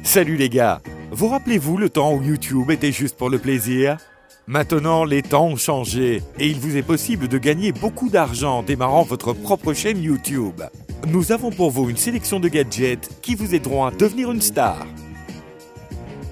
Salut les gars, vous rappelez-vous le temps où YouTube était juste pour le plaisir? Maintenant, les temps ont changé et il vous est possible de gagner beaucoup d'argent en démarrant votre propre chaîne YouTube. Nous avons pour vous une sélection de gadgets qui vous aideront à devenir une star.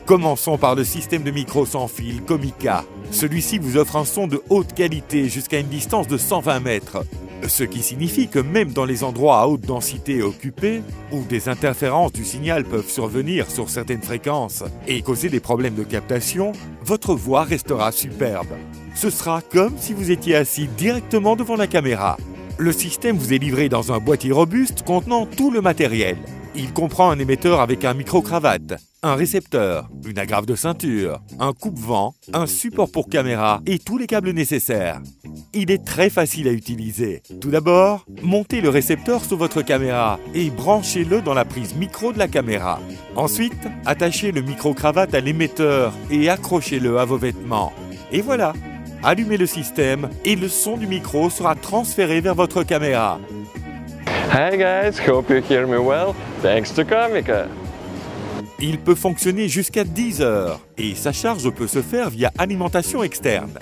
Commençons par le système de micro sans fil Comica. Celui-ci vous offre un son de haute qualité jusqu'à une distance de 120 mètres. Ce qui signifie que même dans les endroits à haute densité occupés, où des interférences du signal peuvent survenir sur certaines fréquences et causer des problèmes de captation, votre voix restera superbe. Ce sera comme si vous étiez assis directement devant la caméra. Le système vous est livré dans un boîtier robuste contenant tout le matériel. Il comprend un émetteur avec un micro-cravate, un récepteur, une agrafe de ceinture, un coupe-vent, un support pour caméra et tous les câbles nécessaires. Il est très facile à utiliser. Tout d'abord, montez le récepteur sur votre caméra et branchez-le dans la prise micro de la caméra. Ensuite, attachez le micro-cravate à l'émetteur et accrochez-le à vos vêtements. Et voilà, allumez le système et le son du micro sera transféré vers votre caméra. Hi guys, hope you hear me well. Thanks to Comica. Il peut fonctionner jusqu'à 10 heures et sa charge peut se faire via alimentation externe.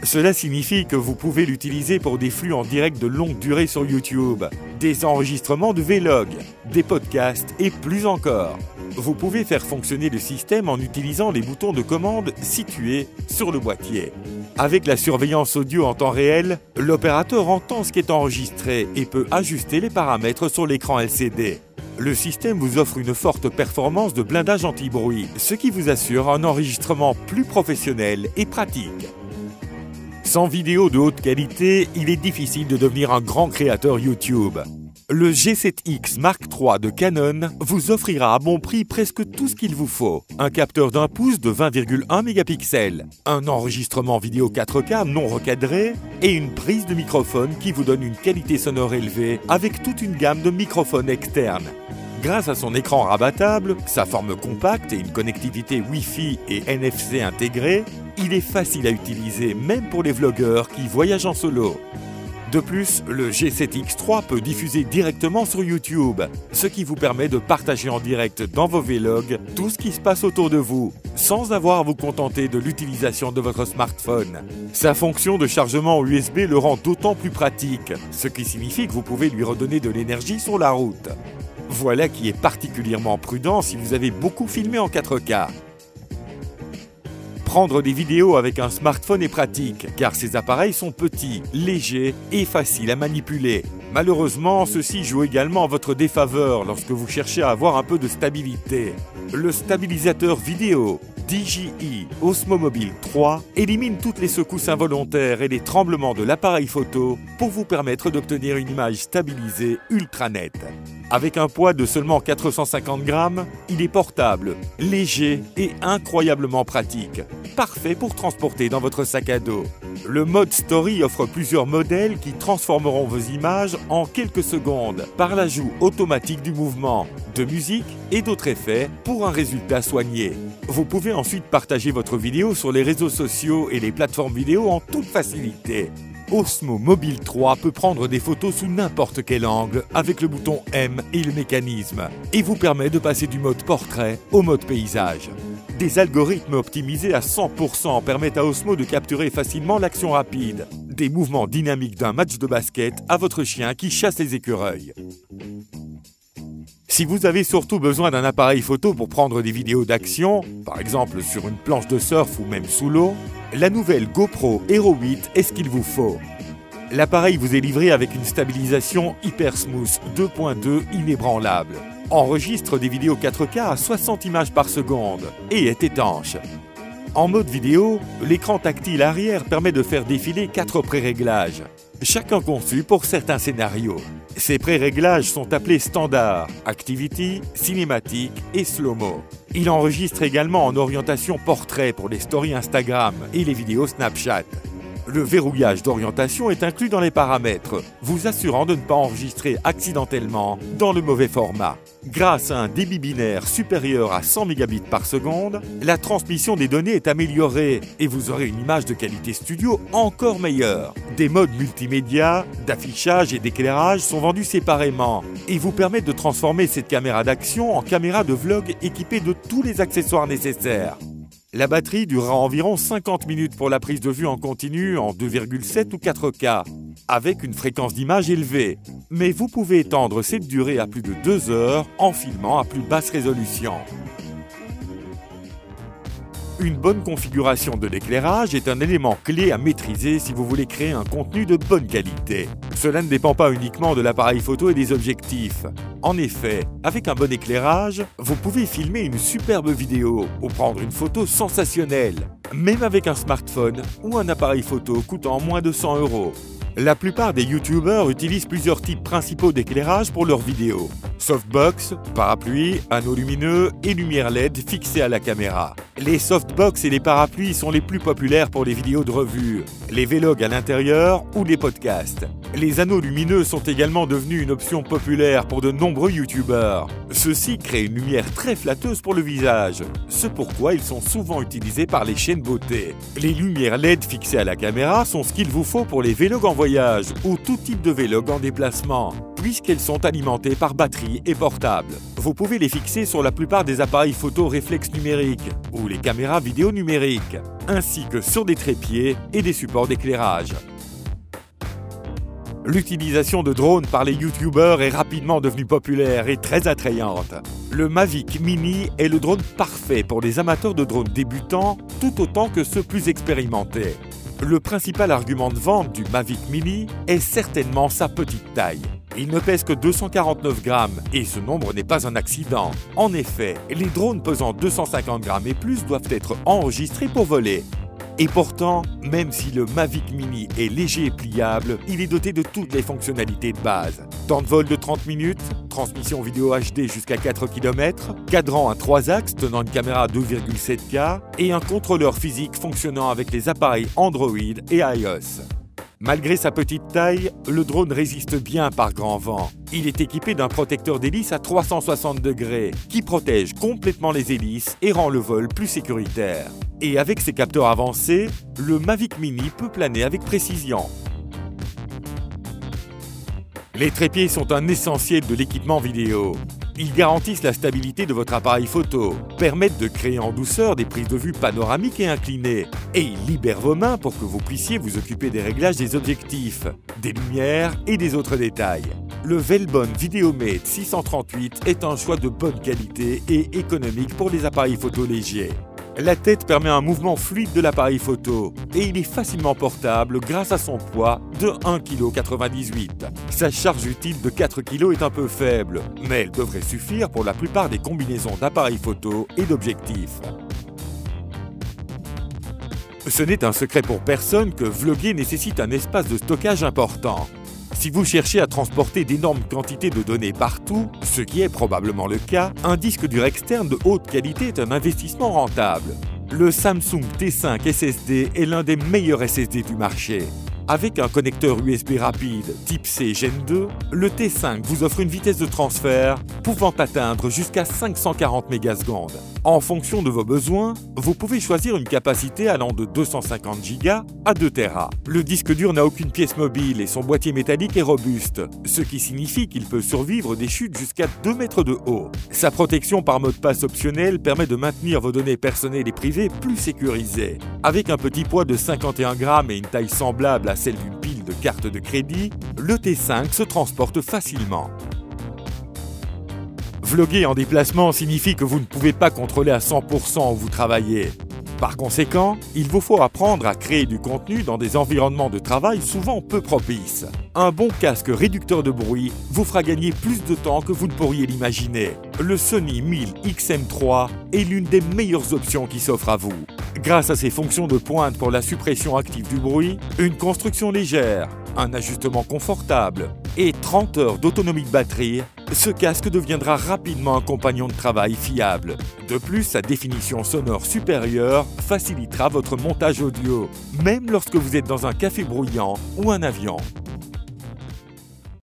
Cela signifie que vous pouvez l'utiliser pour des flux en direct de longue durée sur YouTube, des enregistrements de vlogs, des podcasts et plus encore. Vous pouvez faire fonctionner le système en utilisant les boutons de commande situés sur le boîtier. Avec la surveillance audio en temps réel, l'opérateur entend ce qui est enregistré et peut ajuster les paramètres sur l'écran LCD. Le système vous offre une forte performance de blindage anti-bruit, ce qui vous assure un enregistrement plus professionnel et pratique. Sans vidéo de haute qualité, il est difficile de devenir un grand créateur YouTube. Le G7X Mark III de Canon vous offrira à bon prix presque tout ce qu'il vous faut. Un capteur d'1 pouce de 20,1 mégapixels, un enregistrement vidéo 4K non recadré et une prise de microphone qui vous donne une qualité sonore élevée avec toute une gamme de microphones externes. Grâce à son écran rabattable, sa forme compacte et une connectivité Wi-Fi et NFC intégrée, il est facile à utiliser même pour les vlogueurs qui voyagent en solo. De plus, le G7X3 peut diffuser directement sur YouTube, ce qui vous permet de partager en direct dans vos vlogs tout ce qui se passe autour de vous, sans avoir à vous contenter de l'utilisation de votre smartphone. Sa fonction de chargement USB le rend d'autant plus pratique, ce qui signifie que vous pouvez lui redonner de l'énergie sur la route. Voilà qui est particulièrement prudent si vous avez beaucoup filmé en 4K. Prendre des vidéos avec un smartphone est pratique, car ces appareils sont petits, légers et faciles à manipuler. Malheureusement, ceci joue également en votre défaveur lorsque vous cherchez à avoir un peu de stabilité. Le stabilisateur vidéo DJI Osmo Mobile 3 élimine toutes les secousses involontaires et les tremblements de l'appareil photo pour vous permettre d'obtenir une image stabilisée ultra nette. Avec un poids de seulement 450 grammes, il est portable, léger et incroyablement pratique. Parfait pour transporter dans votre sac à dos. Le mode Story offre plusieurs modèles qui transformeront vos images en quelques secondes par l'ajout automatique du mouvement, de musique et d'autres effets pour un résultat soigné. Vous pouvez ensuite partager votre vidéo sur les réseaux sociaux et les plateformes vidéo en toute facilité. Osmo Mobile 3 peut prendre des photos sous n'importe quel angle avec le bouton M et le mécanisme et vous permet de passer du mode portrait au mode paysage. Des algorithmes optimisés à 100% permettent à Osmo de capturer facilement l'action rapide, des mouvements dynamiques d'un match de basket à votre chien qui chasse les écureuils. Si vous avez surtout besoin d'un appareil photo pour prendre des vidéos d'action, par exemple sur une planche de surf ou même sous l'eau, la nouvelle GoPro Hero 8 est ce qu'il vous faut. L'appareil vous est livré avec une stabilisation Hyper Smooth 2.2 inébranlable, enregistre des vidéos 4K à 60 images par seconde et est étanche. En mode vidéo, l'écran tactile arrière permet de faire défiler 4 pré-réglages, chacun conçu pour certains scénarios. Ces pré-réglages sont appelés standard, activity, cinématique et slow-mo. Il enregistre également en orientation portrait pour les stories Instagram et les vidéos Snapchat. Le verrouillage d'orientation est inclus dans les paramètres, vous assurant de ne pas enregistrer accidentellement dans le mauvais format. Grâce à un débit binaire supérieur à 100 mégabits par seconde, la transmission des données est améliorée et vous aurez une image de qualité studio encore meilleure. Des modes multimédia, d'affichage et d'éclairage sont vendus séparément et vous permettent de transformer cette caméra d'action en caméra de vlog équipée de tous les accessoires nécessaires. La batterie durera environ 50 minutes pour la prise de vue en continu en 2,7 ou 4K, avec une fréquence d'image élevée. Mais vous pouvez étendre cette durée à plus de 2 heures en filmant à plus basse résolution. Une bonne configuration de l'éclairage est un élément clé à maîtriser si vous voulez créer un contenu de bonne qualité. Cela ne dépend pas uniquement de l'appareil photo et des objectifs. En effet, avec un bon éclairage, vous pouvez filmer une superbe vidéo ou prendre une photo sensationnelle, même avec un smartphone ou un appareil photo coûtant moins de 100 €. La plupart des youtubeurs utilisent plusieurs types principaux d'éclairage pour leurs vidéos. Softbox, parapluie, anneaux lumineux et lumière LED fixée à la caméra. Les softbox et les parapluies sont les plus populaires pour les vidéos de revue, les vlogs à l'intérieur ou les podcasts. Les anneaux lumineux sont également devenus une option populaire pour de nombreux youtubeurs. Ceux-ci créent une lumière très flatteuse pour le visage, c'est pourquoi ils sont souvent utilisés par les chaînes beauté. Les lumières LED fixées à la caméra sont ce qu'il vous faut pour les vlogs en voyage ou tout type de vlog en déplacement, puisqu'elles sont alimentées par batterie et portable. Vous pouvez les fixer sur la plupart des appareils photo réflexe numériques ou les caméras vidéo numériques, ainsi que sur des trépieds et des supports d'éclairage. L'utilisation de drones par les youtubeurs est rapidement devenue populaire et très attrayante. Le Mavic Mini est le drone parfait pour les amateurs de drones débutants, tout autant que ceux plus expérimentés. Le principal argument de vente du Mavic Mini est certainement sa petite taille. Il ne pèse que 249 grammes et ce nombre n'est pas un accident. En effet, les drones pesant 250 grammes et plus doivent être enregistrés pour voler. Et pourtant, même si le Mavic Mini est léger et pliable, il est doté de toutes les fonctionnalités de base. Temps de vol de 30 minutes, transmission vidéo HD jusqu'à 4 km, cadran à 3 axes tenant une caméra à 2,7K et un contrôleur physique fonctionnant avec les appareils Android et iOS. Malgré sa petite taille, le drone résiste bien par grand vent. Il est équipé d'un protecteur d'hélice à 360 degrés qui protège complètement les hélices et rend le vol plus sécuritaire. Et avec ses capteurs avancés, le Mavic Mini peut planer avec précision. Les trépieds sont un essentiel de l'équipement vidéo. Ils garantissent la stabilité de votre appareil photo, permettent de créer en douceur des prises de vue panoramiques et inclinées, et ils libèrent vos mains pour que vous puissiez vous occuper des réglages des objectifs, des lumières et des autres détails. Le Velbon Videomate 638 est un choix de bonne qualité et économique pour les appareils photo légers. La tête permet un mouvement fluide de l'appareil photo et il est facilement portable grâce à son poids de 1,98 kg. Sa charge utile de 4 kg est un peu faible, mais elle devrait suffire pour la plupart des combinaisons d'appareils photo et d'objectifs. Ce n'est un secret pour personne que vlogger nécessite un espace de stockage important. Si vous cherchez à transporter d'énormes quantités de données partout, ce qui est probablement le cas, un disque dur externe de haute qualité est un investissement rentable. Le Samsung T5 SSD est l'un des meilleurs SSD du marché. Avec un connecteur USB rapide type C Gen 2, le T5 vous offre une vitesse de transfert pouvant atteindre jusqu'à 540 mégasecondes. En fonction de vos besoins, vous pouvez choisir une capacité allant de 250 Go à 2 Tera. Le disque dur n'a aucune pièce mobile et son boîtier métallique est robuste, ce qui signifie qu'il peut survivre des chutes jusqu'à 2 mètres de haut. Sa protection par mot de passe optionnel permet de maintenir vos données personnelles et privées plus sécurisées. Avec un petit poids de 51 grammes et une taille semblable à celle d'une pile de cartes de crédit, le T5 se transporte facilement. Vlogger en déplacement signifie que vous ne pouvez pas contrôler à 100% où vous travaillez. Par conséquent, il vous faut apprendre à créer du contenu dans des environnements de travail souvent peu propices. Un bon casque réducteur de bruit vous fera gagner plus de temps que vous ne pourriez l'imaginer. Le Sony 1000 XM3 est l'une des meilleures options qui s'offrent à vous. Grâce à ses fonctions de pointe pour la suppression active du bruit, une construction légère, un ajustement confortable et 30 heures d'autonomie de batterie, ce casque deviendra rapidement un compagnon de travail fiable. De plus, sa définition sonore supérieure facilitera votre montage audio, même lorsque vous êtes dans un café bruyant ou un avion.